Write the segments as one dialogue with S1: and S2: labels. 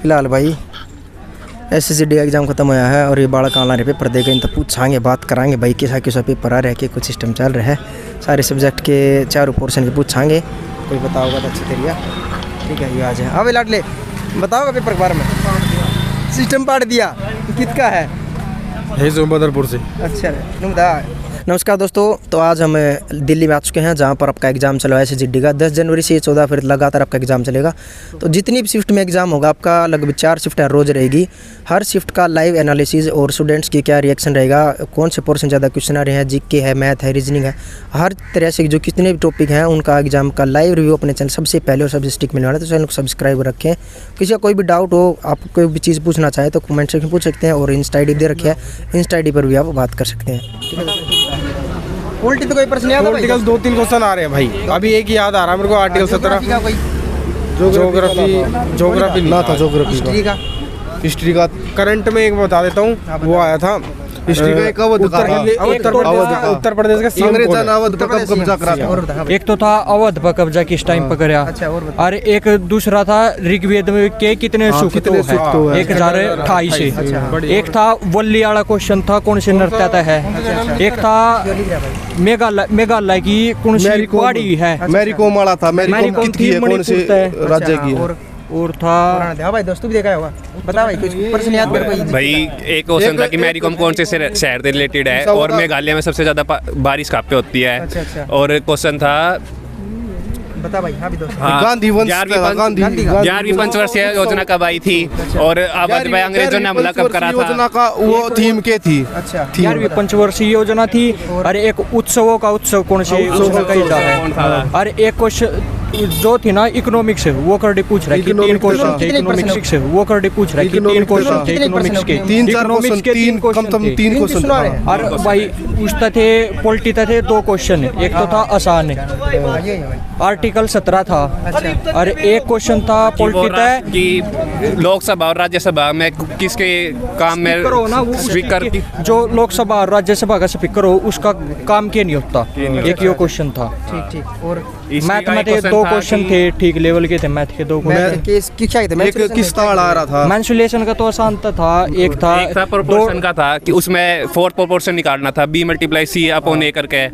S1: फिलहाल भाई SSCD exam खत्म होया है और ये बालक ऑनलाइन पेपर देगा। इन तो पूछाएंगे, बात कराएंगे भाई कैसा कैसा पेपर आ रहा है, कि कुछ सिस्टम चल रहा है। सारे सब्जेक्ट के चारों पोर्शन के पूछाएंगे, कोई बताओगा तो अच्छी तरीका। ठीक है, ये आ जाए। हाँ भाई लाडले, बताओगा पेपर के बारे में। सिस्टम पढ़ दिया किसका है?
S2: बदरपुर से।
S1: अच्छा बता। नमस्कार दोस्तों, तो आज हम दिल्ली में आ चुके हैं जहां पर आपका एग्ज़ाम चला है SSCD का। 10 जनवरी से 14 फिर लगातार आपका एग्ज़ाम चलेगा। तो जितनी भी शिफ्ट में एग्ज़ाम होगा आपका, लगभग 4 शिफ्टें रोज़ रहेगी। हर शिफ्ट का लाइव एनालिसिस और स्टूडेंट्स की क्या रिएक्शन रहेगा, कौन से पोर्शन ज़्यादा क्वेश्चन आ रहे हैं, जीके है, मैथ है, रीजनिंग है, हर तरह से जो कितने भी टॉपिक हैं उनका एग्जाम का लाइव रिव्यू अपने चैनल सबसे पहले और सबसे स्टिक मिलने वाला है। तो चैनल को सब्सक्राइब रखें। किसी का कोई भी डाउट हो, आप कोई भी चीज़ पूछना चाहे तो कमेंट सेक्शन में पूछ सकते हैं। और इंस्टा ID दे रखे है, इंस्टा ID पर भी आप बात कर सकते हैं। ठीक है, पॉलिटी तो कोई प्रश्न नहीं आता।
S2: पॉलिटिकल 2-3 क्वेश्चन आ रहे हैं भाई। अभी एक ही याद आ रहा है मेरे को, आर्टिकल 17। ज्योग्राफी ना था, हिस्ट्री का करंट में एक बता देता हूँ, वो आया था हिस्ट्री का। एक उत्तर प्रदेश का अंग्रेजों अवध पर कब्जा करा था।
S3: एक तो था अवध पर कब्जा किस टाइम पर कराया, और एक दूसरा था ऋग्वेद के कितने सूक्त है, 1028। एक था वल्लियाला क्वेश्चन था, कौन से नृत्य है। एक था मेघालय की कौन सी पहाड़ी है,
S2: मैरीकॉम वाला था। मैरीकॉम कितनी है, कौन से राज्य की है।
S3: और था
S1: हाँ भाई, दोस्तों भी देखा होगा। बता भाई कुछ प्रश्न याद कर
S4: भाई। एक क्वेश्चन था कि मैरीकॉम कौन से शहर से रिलेटेड है, और मेघालय में सबसे ज्यादा बारिश कहाँ पे होती है।
S1: अच्छा।
S4: और क्वेश्चन था,
S1: बता भाई। हाँ भी दोस्तों,
S2: गांधी
S4: 11वीं पंचवर्षीय योजना कब आई थी, और अवध में अंग्रेजों ने हमला कब करा था।
S2: योजना का वो थीम के थी।
S1: अच्छा,
S3: 11वीं पंचवर्षीय योजना थी। और एक उत्सवों का उत्सव कौन से उत्सव का है। और एक क्वेश्चन जो थी ना इकोनॉमिक्स, वो करके पूछ रहा है कि 3 क्वेश्चन थे इकोनॉमिक्स से, वो करके पूछ रहा है कि 3 क्वेश्चन थे इकोनॉमिक्स के,
S2: 3 क्वेश्चन।
S3: और भाई उसका थे पॉलिटी थे 2 क्वेश्चन। एक तो था आसान, आर्टिकल 17 था। और एक क्वेश्चन था पॉलिटी
S4: कि लोकसभा और राज्यसभा में किसके काम में स्पीकर,
S3: जो लोकसभा और राज्यसभा का स्पीकर हो उसका काम क्या नहीं होता। एक ये क्वेश्चन था।
S1: ठीक। और
S3: मैथ में 2 क्वेश्चन थे, ठीक लेवल के थे मैथ के 2
S2: क्वेश्चन। किस ताड़ आ रहा था,
S3: मैंसुलेशन का तो आसान था। एक था
S4: प्रोपोर्शन का था कि उसमें 4 प्रोपोर्शन निकालना था, B × C/A करके।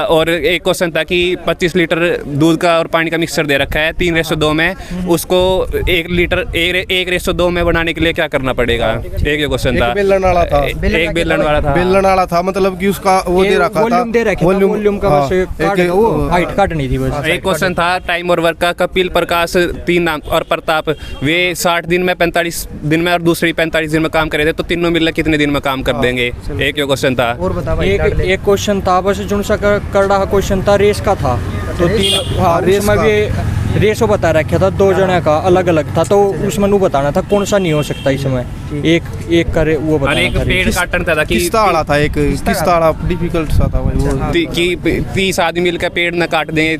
S4: और एक क्वेश्चन था कि 25 लीटर दूध का और पानी का मिक्सचर दे रखा है 3:2 में, उसको 1 लीटर 1:2 में बनाने के लिए क्या करना पड़ेगा। एक ये क्वेश्चन था।
S2: बेलन वाला था,
S4: एक बेलन
S2: वाला था, मतलब कि उसका वो दे रखा था,
S3: वॉल्यूम का बस वो हाइट काटनी थी बस।
S4: एक क्वेश्चन था टाइम और वर्क का। कपिल प्रकाश 3 और प्रताप वे 60 दिन में 45 दिन में और दूसरे 45 दिन में काम करे थे, तो तीनों मिलकर कितने दिन में काम कर देंगे। एक ये क्वेश्चन था।
S3: एक क्वेश्चन था बस जो सा कर रहा क्वेश्चन था रेस का था। तो 3 रेस में भी रेसो बता रखा था, 2 जने का अलग अलग था। तो उसमें नू बताना था कौन सा नहीं हो सकता इसमें। एक करे वो बताना
S4: एक पेड़ काटन था कि
S2: किस ताड़ा था, एक किस ताड़ा डिफिकल्ट सा था भाई वो,
S4: कि 30 आदमी मिलकर पेड़ न काट देंगे,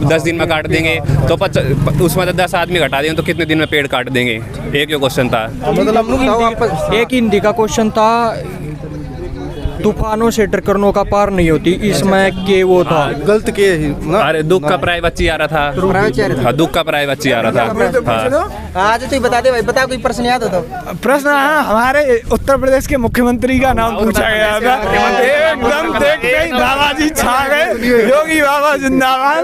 S4: 10 दिन में काट देंगे, तो उसमें 10 आदमी घटा देंगे तो कितने दिन में पेड़ काट देंगे। एक ये क्वेश्चन था।
S3: मतलब एक हिंदी का क्वेश्चन था, तूफानों से टकरानों का पार नहीं होती, इसमें के वो था
S2: गलत के ना।
S4: अरे दुख का प्राय बच्ची आ रहा था। हाँ, दुख का प्राय बच्ची आ रहा था।
S1: आज तो बता दे भाई, बता कोई प्रश्न याद हो तो।
S5: प्रश्न हमारे उत्तर प्रदेश के मुख्यमंत्री का नाम पूछा गया था। एकदम देखते ही बाबा जी छा गए, योगी बाबा जिंदाबाद।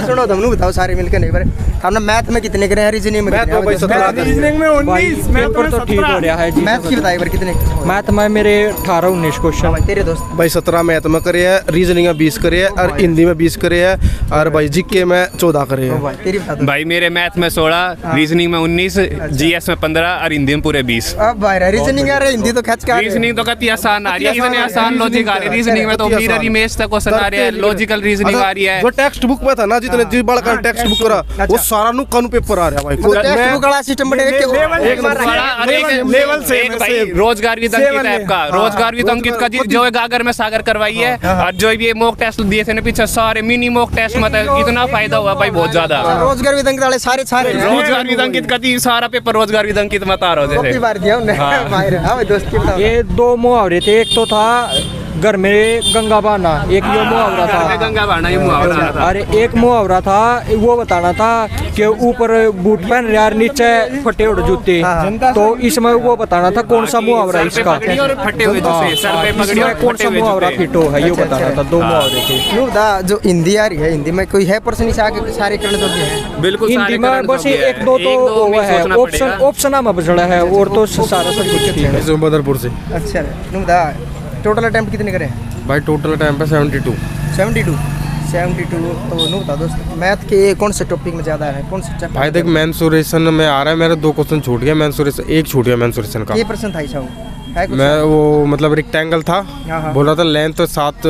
S1: सुनो तुम बताओ सारे मिलकर। नहीं बार हमने मैथ में कितने करे हैं, रीजनिंग में
S5: रीजनिंग में 19, मैथ
S3: तो ठीक हो रहा है जी।
S1: मैथ की बताइए कितने।
S3: मैथ में मेरे 18-19 क्वेश्चन।
S1: तेरे दोस्त
S2: भाई 17 मैथ में करे है, रीजनिंग में 20 करे है, और हिंदी में 20 करे है, और भाई जीके में 14 करे है।
S4: भाई मेरे मैथ में 16, रीजनिंग में 19, GS में 15 और हिंदी में पूरे 20।
S1: अब भाई रीजनिंग आ रहा है, हिंदी तो खच का।
S4: रीजनिंग तो कितनी आसान आ रही है, इतने आसान लॉजिक आ रही है। रीजनिंग में तो मिरर इमेज तक क्वेश्चन आ रहा है, लॉजिकल रीजनिंग आ रही है।
S2: जो टेक्स्ट बुक में था ना, जितने जी बड़ा का टेक्स्ट बुक करा वो सारा नु कानून पेपर आ रहा है भाई।
S1: टेक्स्ट बुक वाला सिस्टम बनेगा
S5: लेवल से
S4: भाई रोजगार विद अंकित ऐप का, रोजगार विद अंकित का जो गागर में सागर करवाई है, और जो ये मॉक टेस्ट दिए थे ना पीछे सारे मिनी मॉक टेस्ट में कितना फायदा हुआ भाई, बहुत ज्यादा।
S1: रोजगार विद अंकित वाले सारे
S4: रोजगार विद अंकित का सारा पेपर रोजगार विद अंकित में तार होते थे।
S1: बार दिया उन्होंने। हां भाई दोस्त की बताओ।
S3: ये 2 मुहावरे थे। एक तो था घर में गंगा बहाना, एक ये मुहावरा था।
S4: गंगा बहाना ये मुहावरा था।
S3: अरे एक मुहावरा था, वो बताना था कि ऊपर बूट पहन रहे यार, नीचे फटे उड़ जूते, तो इसमें वो बताना था कौन सा मुहावरा इसका,
S4: फटे हुए जूते, सर पे पगड़ी और
S3: कौन
S4: फटे
S3: सा
S4: हुए
S3: मुहावरा
S4: जूते।
S3: फिट हो है, ये बताना था। 2 मुहावरे थे।
S1: नूरदा जो हिंदी आ रही है, हिंदी में कोई है पर्सन इस आगे सारे करण जो है
S4: बिल्कुल
S3: हिंदी में बस एक दो तो वो है, ऑप्शन में बचड़ा है, और तो सारा सब कुछ ठीक है।
S2: बदरपुर से।
S1: अच्छा नूरदा टोटल अटेम्प्ट कितने करे
S2: भाई टोटल टाइम पे 72।
S1: 72 तो नूरदा दोस्त मैथ के कौन से टॉपिक में ज़्यादा है, कौन से चैप्टर
S2: भाई देख मेंसुरेशन में आ रहा है, मेरे 2 क्वेश्चन छूट गया, मेंसुरेशन एक छूट गया मेंसुरेशन का।
S1: ये पर्सन था ऐसा है कुछ?
S2: मैं वो मतलब रेक्टेंगल था,
S1: हाँ।
S2: बोला था लेंथ 7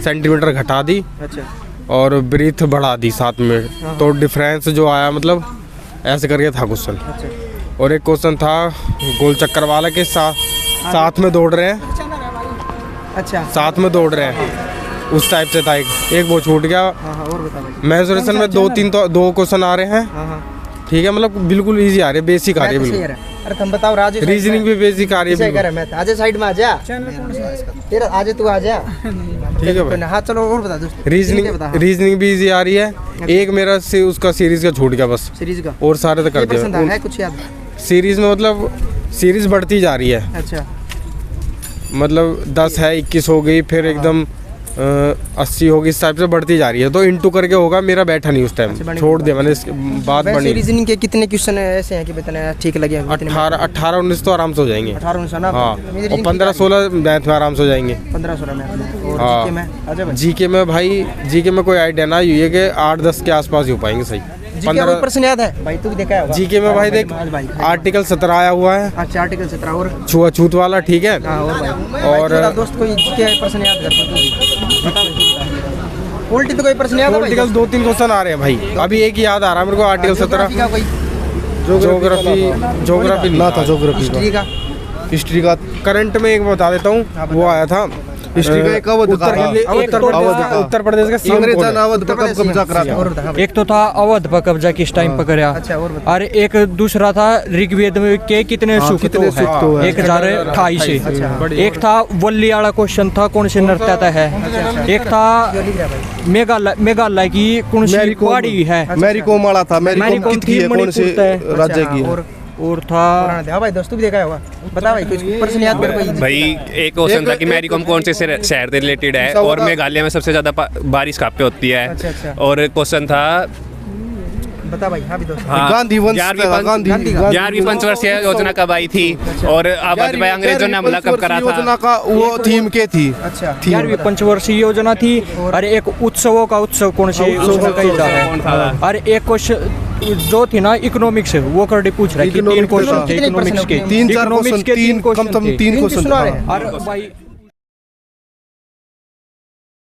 S2: सेंटीमीटर घटा दी
S1: अच्छा
S2: और ब्रीथ बढ़ा दी 7 मिनट, तो डिफरेंस जो आया मतलब ऐसे करके था क्वेश्चन।
S1: अच्छा
S2: और एक क्वेश्चन था गोल चक्कर वाला के साथ में दौड़ रहे हैं,
S1: अच्छा
S2: साथ में दौड़ रहे हैं, उस टाइप से था। एक वो छूट गया।
S1: हाँ और बता भाई।
S2: मेंसुरेशन में 2 क्वेश्चन आ रहे हैं,
S1: हाँ
S2: ठीक है, मतलब बिल्कुल इजी आ रहे हैं, बेसिक आ रही है बिल्कुल।
S1: अरे तुम बताओ राजू,
S2: रीजनिंग भी बेसिक आ रही है बिल्कुल।
S1: मैं आजे साइड में आ जा तेरा, आजे तू आ जा।
S2: ठीक है भाई।
S1: हाँ चलो और बता दोस्त।
S2: रीजनिंग भी इजी आ रही है। एक मेरा से उसका सीरीज का छूट गया बस,
S1: सीरीज का
S2: और सारे तो कर दिया।
S1: है कुछ याद?
S2: सीरीज में मतलब सीरीज बढ़ती जा रही है,
S1: अच्छा
S2: मतलब 10 है, 21 हो गई, फिर एकदम 80 होगी, इस टाइप से बढ़ती जा रही है। तो इंटू करके होगा, मेरा बैठा नहीं उस टाइम, छोड़ दिया मैंने, इसके बाद बनी।
S1: रीजनिंग के कितने क्वेश्चन ऐसे हैं कि बताना ठीक लगे?
S2: 18-19 तो आराम से हो जाएंगे।
S1: 18-19 ना?
S2: हाँ, और 15-16 मैथ में आराम से हो जाएंगे।
S1: 15-16 मैथ और
S2: हाँ।
S1: जीके में आजा भाई।
S2: जीके में भाई, जीके में कोई आइडिया ना, ये कि 8-10 के आसपास ही हो पाएंगे सही।
S1: जीके में प्रश्न याद है भाई? तू भी देखा होगा
S2: जीके में भाई देख, आर्टिकल 17 आया हुआ है।
S1: अच्छा आर्टिकल 17 और
S2: छुआछूत वाला, ठीक है।
S1: हाँ और भाई
S2: और
S1: दोस्त कोई जीके प्रश्न याद कर तू भी पॉलिटी तो कोई प्रश्न याद है भाई?
S2: पॉलिटिकल 2-3 क्वेश्चन आ रहे हैं भाई, अभी एक ही याद आ रहा है मेरे को, आर्टिकल 17। ज्योग्राफी ना था,
S1: हिस्ट्री का
S2: हिस्ट्री का करंट में एक बता देता हूँ, वो आया था हिस्ट्री का एक अवध उत्तर प्रदेश का सीएम कौन है?
S1: अवध पर कब कब्जा करा था?
S3: एक तो था अवध पर कब्जा किस टाइम पर कराया,
S1: अच्छा और बता।
S3: और एक दूसरा था ऋग्वेद में के कितने सूक्त है, 1028 से। एक था वल्ली वाला क्वेश्चन था, कौन से नृत्य है। एक था मेघालय की कौन सी पहाड़ी है,
S2: मैरी कॉम वाला था, मैरी कॉम कितनी है, कौन से राज्य की है।
S3: और था
S1: हाँ भाई दोस्तों भी देखा होगा, बता भाई कुछ प्रश्न याद कर कोई।
S4: भाई एक क्वेश्चन था कि मैरी कॉम कौन से शहर से रिलेटेड है, और मेघालय में सबसे ज्यादा बारिश कहाँ पे होती है।
S1: अच्छा।
S4: और क्वेश्चन था
S1: बता भाई। हाँ भी दोस्त।
S2: गांधी वंश,
S4: 11वीं पंचवर्षीय योजना कब आई थी, और अवध पे अंग्रेजों ने हमला कब करा था।
S2: योजना का वो थीम के थी।
S1: अच्छा
S3: 11वीं पंचवर्षीय योजना थी। और एक उत्सवों का उत्सव कौन से उत्सव का हिस्सा है। और एक क्वेश्चन जो थी ना इकोनॉमिक्स है, वो करके पूछ रहा है कि 3 क्वेश्चन थे इकोनॉमिक्स के,
S2: 3-4 क्वेश्चन, 3 कम से कम 3 क्वेश्चन।
S3: और भाई